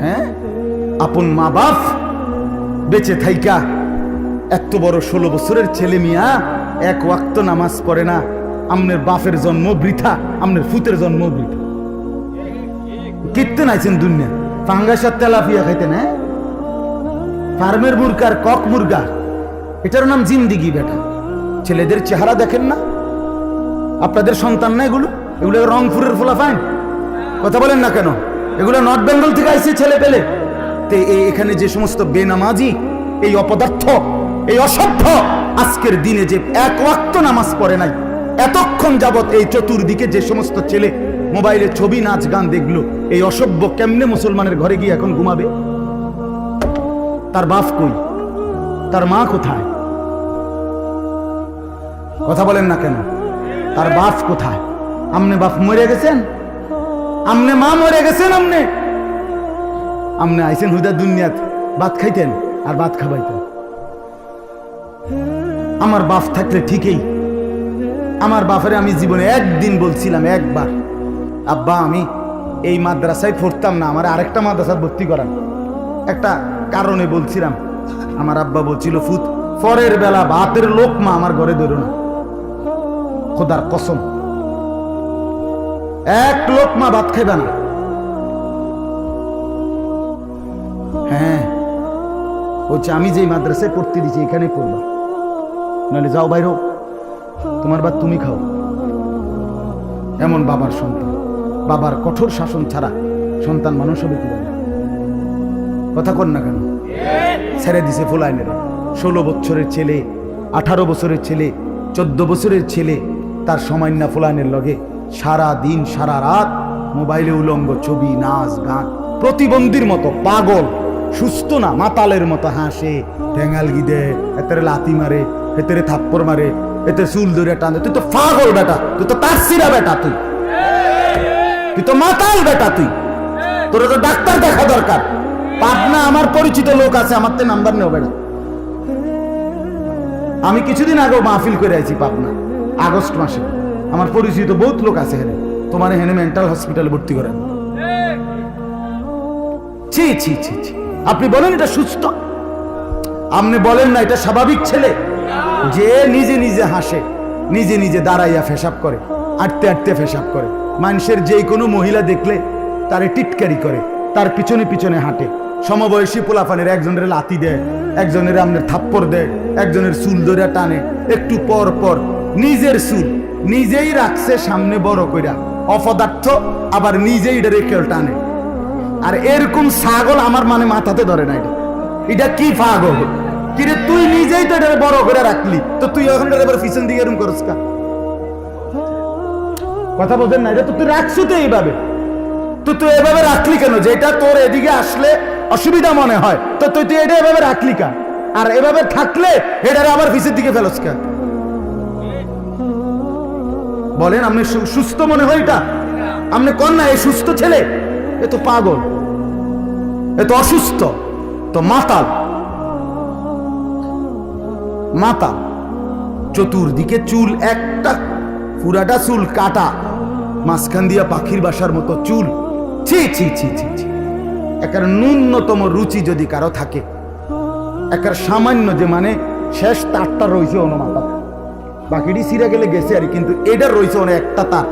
হ্যাঁ, আপন মা বাপ বেঁচে থাইকা এত বড় 16 বছরের ছেলে মিয়া এক ওয়াক্ত নামাজ পড়ে না। আমনের বাপের জন্ম বৃথা, আমনের ফুতের জন্ম বৃথা। কিত্তে নাইছেন দুনিয়া ফাঙ্গাসার তেলাপিয়া খাইতেন, হ্যাঁ, ফার্মের মুরগার কক মুরগা, এটার নাম জিন্দিগি বেটা। ছেলেদের চেহারা দেখেন না? আপনাদের সন্তান না এগুলো? এগুলো রংপুরের ফোলাফাইন, কথা বলেন না কেন? এগুলো নর্থ বেঙ্গল থেকে আইছে ছেলে পেলে। এখানে যে সমস্ত বেনামাজি, এই অপদার্থ, এই অসভ্য আজকের দিনে যে এক ওয়াক্ত নামাজ পড়ে নাই, এতক্ষণ যাবত এই চতুর্দিকে যে সমস্ত ছেলে মোবাইলে ছবি নাচ গান দেখলো, এই অসভ্য কেমনে মুসলমানের ঘরে গিয়ে এখন ঘুমাবে? তার বাপ কই? তার মা কোথায়? কথা বলেন না কেন? তার বাপ কোথায়? আমনে বাপ মরে গেছেন, আমনে মা মরে গেছেন, আমনে আইছেন হুদা দুনিয়াত ভাত খাইতেন আর ভাত খাবাইতেন। আমার বাপ থাকলে ঠিকই, আমার বাপের আমি জীবনে একদিন বলছিলাম, একবার, আব্বা আমি এই মাদ্রাসায় পড়তাম না, আমার আরেকটা মাদ্রাসা ভর্তি করান। একটা কারণে বলছিলাম। আমার আব্বা বলছিল, ফুত পরের বেলা ভাতের লোকমা আমার ঘরে ধরো না, খোদার কসম, এক লোকমা ভাত খাইবে না। হ্যাঁ, বলছে আমি যেই মাদ্রাসায় পড়তে দিচ্ছি এখানে পড়বা, নাহলে যাও বাইরো, তোমার ভাত তুমি খাও। এমন বাবার সন্তান, বাবার কঠোর শাসন ছাড়া সন্তান মানুষ হবে কি? কথা কর না কেন? ছেড়ে দিছে ফুলাইনের 16 বছরের ছেলে, 18 বছরের ছেলে, 14 বছরের ছেলে, তার সামান্য ফুলাইনের লগে সারা দিন সারা রাত মোবাইলে উলঙ্গ ছবি, নাচ গান, প্রতিবন্ধীর মতো পাগল, সুস্থ না, মাতালের মতো হাসে, ঠেঙ্গাল গিদে, এতে লাথি মারে, এতে থাপ্পড় মারে, এতে চুল ধরে টানে। তুই তো পাগল বেটা, তুই তো তারসিরা বেটা, তুই তো মাতাল বেটা, তোর তো ডাক্তার দেখা দরকার। পাবনা আমার পরিচিত লোক আছে, আমার তো নাম্বার নেও বেটা। আমি কিছুদিন আগেও মাহফিল করে আইছি পাবনা, আগস্ট মাসে। আমার পরিচিত বহুত লোক আছে হেনে, তোমার হেনে মেন্টাল হসপিটালে ভর্তি করেন। ছি ছি ছি ছি, আপনি বলেন এটা সুস্থ? আপনি বলেন না এটা স্বাভাবিক ছেলে যে নিজে নিজে হাসে, নিজে নিজে দাঁড়াইয়া পেশাব করে, আটতে আটতে পেশাব করে, মানুষের যে কোনো মহিলা দেখলে তারে টিটকারি করে, তার পিছনে পিছনে হাঁটে, সমবয়সী পোলাফানের একজনের লাথি দেয়, একজনের আমনের থাপ্পড় দেয়, একজনের চুল ধরে টানে, একটু পর পর নিজের চুল নিজেই রাখছে সামনে বড় কইরা, অপদার্থ, আবার নিজেই এটা রেখে টানে। আর এরকম ছাগল আমার মানে মাথাতে ধরে না। এটা কি পাগল? কিরে তুই নিজেই তো এটা বড় করে রাখলি, তো তুই এখন এবার পিছন দিকে এরকম করস কা? কথা বলছেন না? এটা তো তুই রাখছো তো এইভাবে, তো তুই এভাবে রাখলি কেন? যেটা তোর এদিকে আসলে অসুবিধা মনে হয়, তো তুই এটা এভাবে রাখলি কা? আর এভাবে থাকলে এটার আবার পিছের দিকে ফেলস কা? বলেন, আপনি সুস্থ মনে হয় এটা? আপনি কোন না এই সুস্থ ছেলে? এ তো পাগল, এ তো অসুস্থ, তো মাতাল, মাতাল। চতুর্দিকে চুল, একটা পুরাটা চুল কাটা, মাঝখান দিয়া পাখির বাসার মতো চুল। ছি ছি ছি ছি ছি। একার ন্যূনতম রুচি যদি কারো থাকে, একার সামান্য যে মানে শেষ তারটা রয়েছে অন্য মাথা, বাকিটি সিরা গেলে গেছে আর, কিন্তু এটা রয়েছে অনেক একটা তার,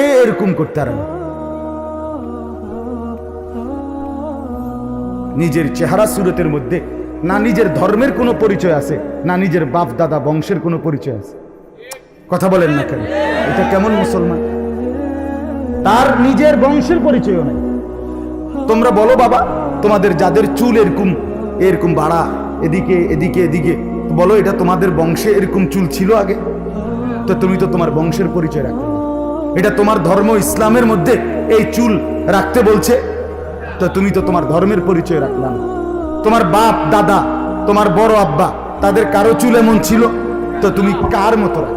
এরকম করতে পারে না। নিজের চেহারা সুরতের মধ্যে না নিজের ধর্মের কোনো পরিচয় আছে, না নিজের বাপ দাদা বংশের কোনো পরিচয় আছে। কথা বলেন না কেন? এটা কেমন মুসলমান? তার নিজের বংশের পরিচয়ও নেই। তোমরা বলো বাবা, তোমাদের যাদের চুল এরকম এরকম বাড়া, এদিকে এদিকে এদিকে, বলো এটা তোমাদের বংশে এরকম চুল ছিল আগে? তো তুমি তো তোমার বংশের পরিচয় রাখতে, এটা তোমার ধর্ম ইসলামের মধ্যে এই চুল রাখতে বলছে, তো তুমি তো তোমার ধর্মের পরিচয় রাখলাম। তোমার বাপ দাদা, তোমার বড় আব্বা, তাদের কারো চুল এমন ছিল, তো তুমি কার মতো রাখ?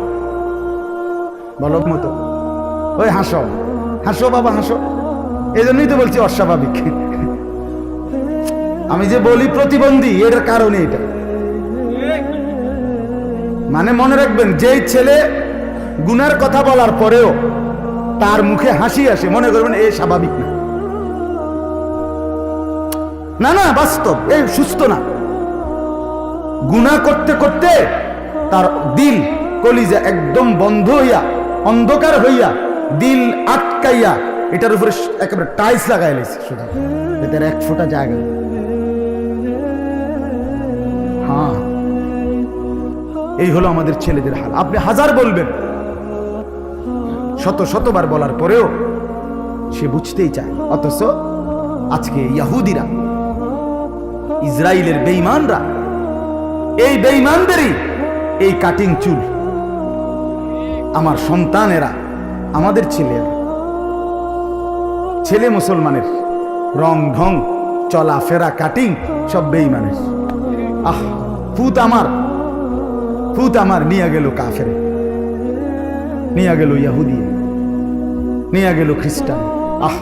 বলো মতো। ওই হাসো হাসো বাবা হাসো, এই জন্যই তো বলছি অস্বাভাবিক। আমি যে বলি প্রতিবন্ধী, এর কারণে এটা। মানে মনে রাখবেন, যেই ছেলে গুনার কথা বলার পরেও তার মুখে হাসি আসে, মনে করবেন এ স্বাভাবিক না। না না, বাস্তব, এই সুস্থ না। গুনাহ করতে করতে তার দিল কলিজা একদম বন্ধ হইয়া, অন্ধকার হইয়া, দিল আটকাইয়া এটার উপরে একেবারে টাইলস লাগাই লাইছে, শুধু এটার এক ফোঁটা জায়গা। হ্যাঁ, এই হলো আমাদের ছেলেদের হাল। আপনি হাজার বলবেন, শত শতবার বলার পরেও সে বুঝতেই চায়। অথচ আজকে ইহুদিরা, ইসরায়েলের বেঈমানরা, এই বেঈমানদেরই এই কাটিং চুল। আমার সন্তানেরা, আমাদের ছেলেরা, ছেলে মুসলমানের রং ঢং চলাফেরা কাটিং সব বেঈমানের। আহ, ফুত আমার নিয়ে গেল কাফেরে, নিয়ে গেল ইহুদি, নিয়ে গেল খ্রিস্টান। আহ,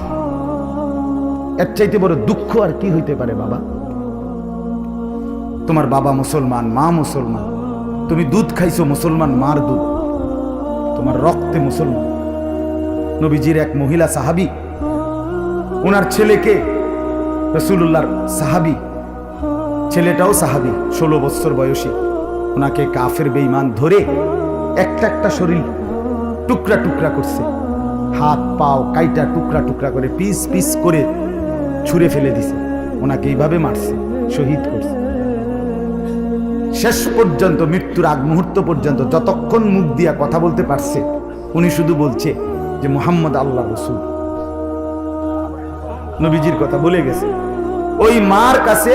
এর চাইতে বড় দুঃখ আর কি হইতে পারে বাবা? তোমার বাবা মুসলমান, মা মুসলমান, তুমি দুধ খাইছো মুসলমান মার দুধ, তোমার রক্তে মুসলমান। নবীজির এক মহিলা সাহাবী, ওনার ছেলেকে, রাসূলুল্লাহর সাহাবী, ছেলেটাও সাহাবী, 16 বছর বয়সী, ওনাকে কাফের বেঈমান ধরে একটা একটা শরীর টুকরা টুকরা করছে, হাত পাও কাইটা টুকরা টুকরা করে পিস পিস করে ছুঁড়ে ফেলে দিছে। ওনাকে এইভাবে মারছে, শহীদ করছে। শেষ পর্যন্ত, মৃত্যুর আগ মুহূর্ত পর্যন্ত, যতক্ষণ মুখ দিয়া কথা বলতে পারছে, উনি শুধু বলছে যে মুহাম্মদ আল্লাহ রাসূল, নবীজির কথা বলে গেছে। ওই মার কাছে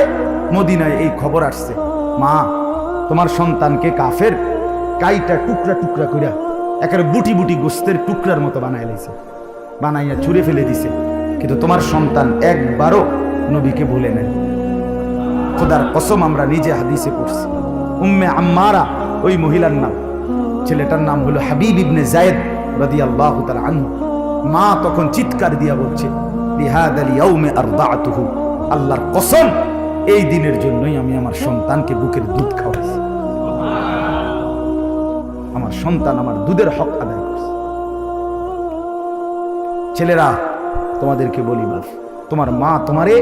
মদিনায় এই খবর আসছে, মা তোমার সন্তানকে কাফের কাইটা টুকরা টুকরা কইরা একেবারে বুটি বুটি গোস্তের টুকরার মতো বানায় লাইছে, বানাইয়া ছুঁড়ে ফেলে দিছে, কিন্তু তোমার সন্তান একবারও নবীকে ভুলে নেয়। খোদার কসম, আমরা নিজে হাদিসে পড়ছি। উম্মে আম্মারা ওই মহিলার নাম, ছেলেটার নাম হলো হাবিব ইবনে যায়েদ রাদিয়াল্লাহু তাআলা আনহু। মা তখন চিৎকার দিয়া বলছে, বিহাদাল ইয়াউমে আরদাতুহু, আল্লাহর কসম, এই দিনের জন্যই আমি আমার সন্তানকে বুকের দুধ খাওয়াইছি। আমার সন্তান আমার দুধের হক আদায় করছে। ছেলেরা, তোমাদেরকে বলি, বাপ, তোমার মা তোমারে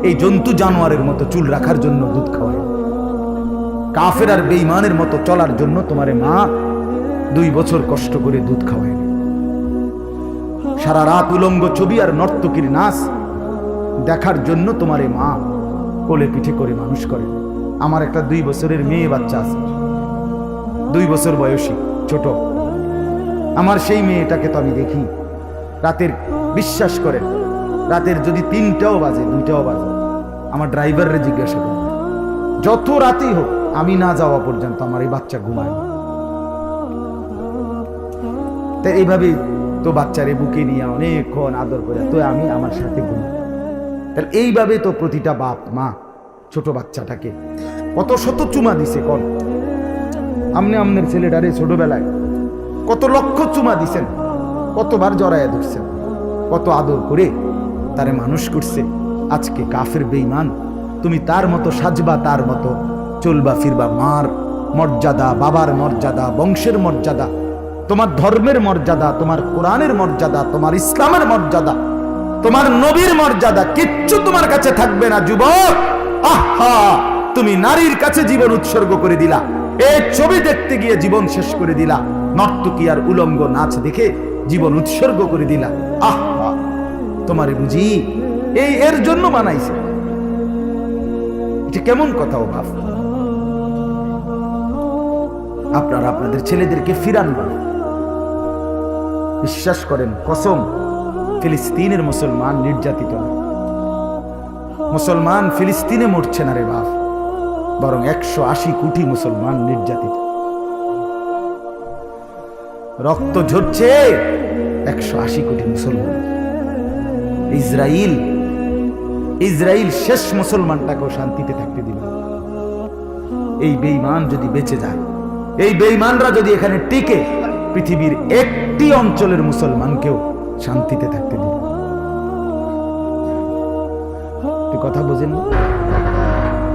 এই জন্তু জানোয়ারের মতো চুল রাখার জন্য দুধ খাওয়ায়, কাফের আর বেঈমানের মতো চলার জন্য তোমারে মা 2 বছর কষ্ট করে দুধ খাওয়ায়। সারা রাত উলঙ্গ ছবি আর নর্তকীর নাচ দেখার জন্য তোমারে মা কোলে পিঠে করে মানুষ করে। আমার একটা 2 বছরের মেয়ে বাচ্চা আছে, 2 বছর বয়সী, ছোট। আমার সেই মেয়েটাকে তো আমি দেখি রাতের, বিশ্বাস করেন, রাতের যদি 3টাও বাজে, 2টাও বাজে, আমার ড্রাইভাররে জিজ্ঞাসা করি, যত রাতেই হোক আমি না যাওয়া পর্যন্ত আমার এই বাচ্চা ঘুমায় না। তাই এইভাবে তো বাচ্চারে বুকে নিয়ে অনেকক্ষণ আদর করে তো আমি আমার সাথে ঘুমাই। তাহলে এইভাবে তো প্রতিটা বাপ মা ছোট বাচ্চাটাকে কত শত চুমা দিছে। কোন আমনের ছেলেটারে ছোটবেলায় কত লক্ষ চুমা দিছেন, কতবার জড়াইয়া ধরছেন, কত আদর করে তারে মানুষ করছে। আজকে কাফের বেঈমান, তুমি তার মতো সাজবা, তার মতো চলবা ফিরবা, মার মর্যাদা, বাবার মর্যাদা, বংশের মর্যাদা, তোমার ধর্মের মর্যাদা, তোমার কোরআনের মর্যাদা, তোমার ইসলামের মর্যাদা, তোমার নবীর মর্যাদা কিচ্ছু তোমার কাছে থাকবে না যুবক। আহা, তুমি নারীর কাছে জীবন উৎসর্গ করে দিলা, এই ছবি দেখতে গিয়ে জীবন শেষ করে দিলা, নর্তকী আর উলঙ্গ নাচ দেখে জীবন উৎসর্গ করে দিলা। আহা, তোমারে বুঝি এই এর জন্য বানাইছে? এটা কেমন কথা ও বাপ? আপনারা আপনাদের ছেলেদেরকে ফিরান না। বিশ্বাস করেন, কসম, ফিলিস্তিনের মুসলমান নির্যাতিত না। মুসলমান ফিলিস্তিনে মরছে না রে বাপ, বরং 180 কোটি মুসলমান নির্যাতিত। রক্ত ঝরছে 180 কোটি মুসলমান। ইসরায়েল শেষ মুসলমানটাকেও শান্তিতে থাকতে দিল। এই বেঈমান যদি বেঁচে যায়, এই বেঈমানরা যদি এখানে টিকে, পৃথিবীর একটি অঞ্চলের মুসলমানকেও শান্তিতে থাকতে দিল। কথা বুঝেন?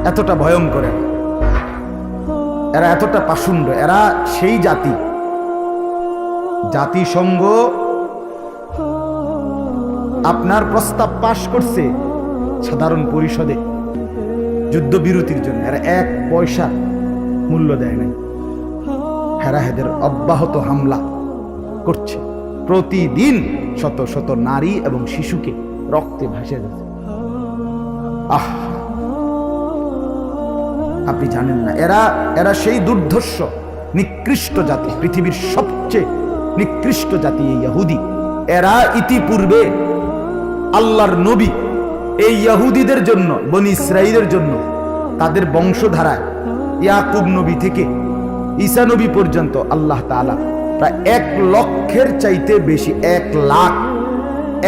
এতটা ভয়ঙ্কর এরা, এতটা পাষণ্ড এরা। সেই জাতিসংঘ আপনার প্রস্তাব পাশ করছে সাধারণ পরিষদে, যুদ্ধবিরতির জন্য। এরা 1 পয়সা মূল্য দেয় নাই। হেরাহেদের অব্যাহত হামলা করছে। প্রতিদিন শত শত নারী এবং শিশুকে রক্তে ভাসে যাচ্ছে। আপনি জানেন না, এরা সেই দুর্ধর্ষ নিকৃষ্ট জাতি, পৃথিবীর সবচেয়ে নিকৃষ্ট জাতি এই ইহুদি। এরা ইতিপূর্বে আল্লাহর নবী এই ইহুদিদের জন্য, বনি ইসরাইলের জন্য, তাদের বংশধারায় ইয়াকুব নবী থেকে ঈসা নবী পর্যন্ত আল্লাহ তাআলা প্রায় 1 লক্ষের চাইতে বেশি,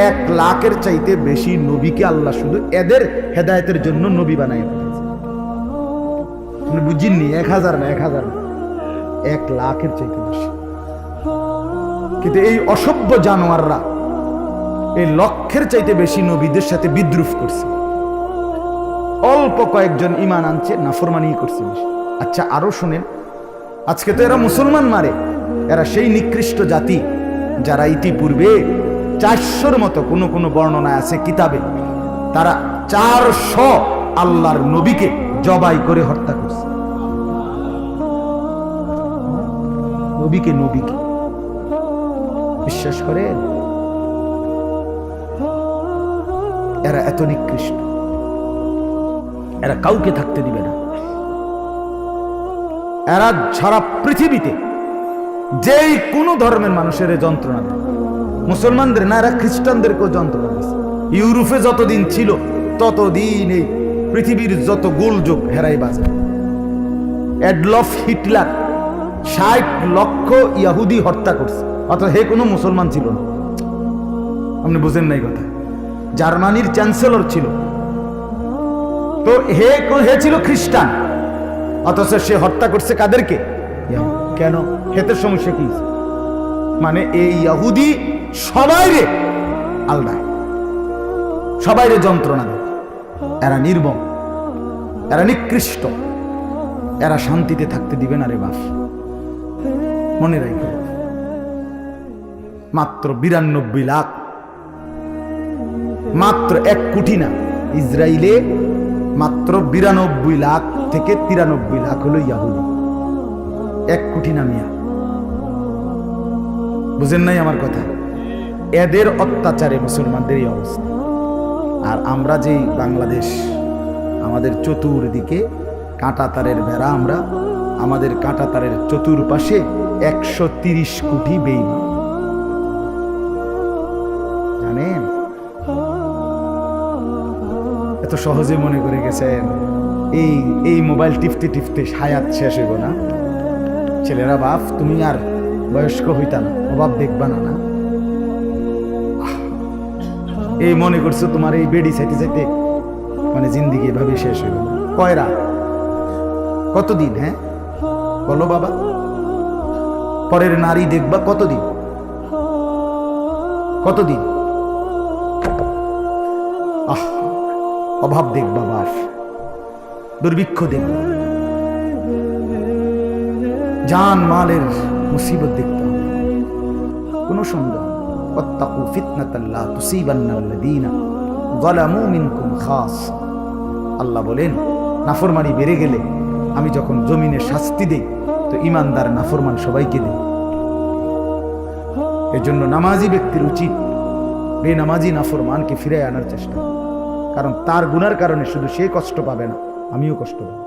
1 লাখের চাইতে বেশি নবীকে আল্লাহ শুধু এদের হেদায়েতের জন্য নবী বানায় পাঠিয়েছে। আপনি বুঝিননি? 1000 না, 1 লাখের চাইতে বেশি। কিন্তু এই অসভ্য জানোয়াররা এই লক্ষের চাইতে বেশি নবীদের সাথে বিদ্রুপ করছে। অল্প কয়েকজন ঈমান আনছে, নাফরমানি করছে বেশি। আচ্ছা, আরো শুনেন, আজকে তো এরা মুসলমান মারে। এরা সেই নিকৃষ্ট জাতি যারা ইতিপূর্বে 400-র মতো কোনো কোনো বর্ণনায় আছে কিতাবে, তারা 400 আল্লাহর নবীকে জবাই করে হত্যা করছে। নবীকে বিশ্বাস করে? এরা এত নিকৃষ্ট, এরা কাউকে থাকতে দিবে না। এরা সারা পৃথিবীতে যেই কোনো ধর্মের মানুষের যন্ত্রণা দেয়, মুসলমানদের না, এরা খ্রিস্টানদেরকেও যন্ত্রণা দিচ্ছে। ইউরোপে যতদিন ছিল ততদিন এই পৃথিবীর যত গোলযোগ হেরাই বাজে। অ্যাডলফ হিটলার 60 লক্ষ ইহুদি হত্যা করছে, অথচ হে কোনো মুসলমান ছিল না। আপনি বুঝেন নাই কথা? জার্মানির চ্যান্সেলর ছিল, তো হে ছিল খ্রিস্টান, অথচ সে হত্যা করছে কাদেরকে? কেন? হেতের সমস্যা কি? মানে এই ইহুদি সবাইরে আল্লাহ, সবাইরে যন্ত্রণা দেয়। এরা নির্মম, এরা নিকৃষ্ট, এরা শান্তিতে থাকতে দিবে না রে বাপ। মনে রাখো, মাত্র 92 লাখ, মাত্র 1 কোটি না। ইসরায়েলে মাত্র 92 লাখ থেকে 93 লাখ হলো ইহুদি। 1 কোটি না মিয়া। বুঝেন নাই আমার কথা? এদের অত্যাচারে মুসলমানদের এই অবস্থা। আর আমরা যেই বাংলাদেশ, আমাদের চতুর্দিকে কাঁটাতারের বেড়া, আমরা আমাদের কাঁটাতারের চতুর্পাশে 130 কোটি বেঈমান। জানেন? এত সহজে মনে করে গেছেন এই মোবাইল টিপতে টিপতে হায়াত শেষ হইব না? ছেলেরা, বাপ তুমি আর বয়স্ক হইতা না, অভাব দেখবা না। না এই মনে করছো তোমার এই বেডি চাইতে চাইতে মানে জিন্দিগি এভাবে শেষ হইব না? কয়রা কতদিন? হ্যাঁ বলো বাবা, পরের নারী দেখবা কতদিন? অভাব দেখবা বাপ, দুর্ভিক্ষ দেখবা, জান মালের মুসিবত দেখতে হবে। কোন সন্দেহ? ওয়াত্তাকু ফিতনাতাল লা তুসিবান্নাল্লাযীনা যালামু মিনকুম খাসসা। আল্লাহ বলেন, নাফরমানি বেড়ে গেলে আমি যখন জমিনে শাস্তি দেই, তো ইমানদার নাফরমান সবাইকে দেই। এজন্য নামাজি ব্যক্তির উচিত বেনামাজি নাফরমানকে ফিরে আনার চেষ্টা, কারণ তার গুনার কারণে শুধু সে কষ্ট পাবে না, আমিও কষ্ট পাবো।